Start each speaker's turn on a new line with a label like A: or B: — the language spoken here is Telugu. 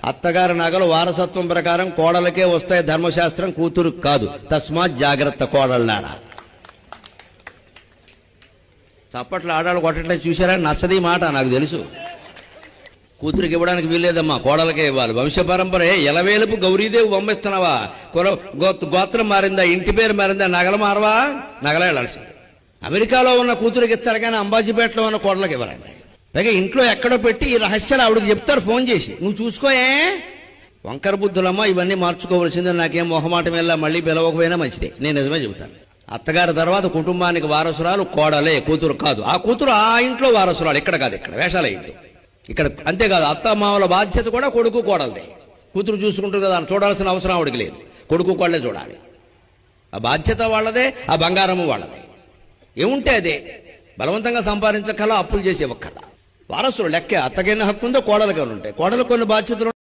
A: అత్తగారి నగలు వారసత్వం ప్రకారం కోడలకే వస్తాయి ధర్మశాస్త్రం, కూతురుకు కాదు. తస్మాత్ జాగ్రత్త కోడళ్ళారా. చప్పట్లు ఆడాళ్ళు కొట్టట్లేదు చూసారా? నచ్చది మాట నాకు తెలుసు. కూతురికి ఇవ్వడానికి వీల్లేదమ్మా, కోడలకే ఇవ్వాలి. వంశ పరంపరే ఎలవేలుపు గౌరీదేవి బొమ్మిస్తున్నావా? గోత్రం మారిందా, ఇంటి పేరు మారిందా, నగలు మారవా? నగలే వెళ్ళాల్సింది. అమెరికాలో ఉన్న కూతురికి ఇస్తారు కానీ అంబాజీపేటలో ఉన్న కోడలకి ఇవ్వరండి. పైగా ఇంట్లో ఎక్కడో పెట్టి ఈ రహస్యాలు ఆవిడకి చెప్తారు ఫోన్ చేసి, నువ్వు చూసుకోయే. వంకర బుద్ధులమ్మా, ఇవన్నీ మార్చుకోవాల్సిందే. నాకేం మొహమాటం వెళ్ళా, మళ్ళీ పిలవకపోయినా మంచిదే. నేను నిజమే చెబుతాను. అత్తగారి తర్వాత కుటుంబానికి వారసురాలు కోడలే, కూతురు కాదు. ఆ కూతురు ఆ ఇంట్లో వారసురాలు, ఇక్కడ కాదు. ఇక్కడ వేషాలు అయ్యింది ఇక్కడ. అంతేకాదు, అత్త మామల బాధ్యత కూడా కొడుకు కోడలదే. కూతురు చూసుకుంటుంది కదా, చూడాల్సిన అవసరం ఆవిడికి లేదు. కొడుకు కోడలే చూడాలి. ఆ బాధ్యత వాళ్ళదే, ఆ బంగారము వాళ్ళదే. ఏముంటే అదే. బలవంతంగా సంపాదించకల, అప్పులు చేసే ఒక్కల వారసులు లెక్కే. అత్తకైనా హక్కు ఉందో కోడలకైనా ఉంటాయి. కోడలు కొన్ని బాధ్యతలు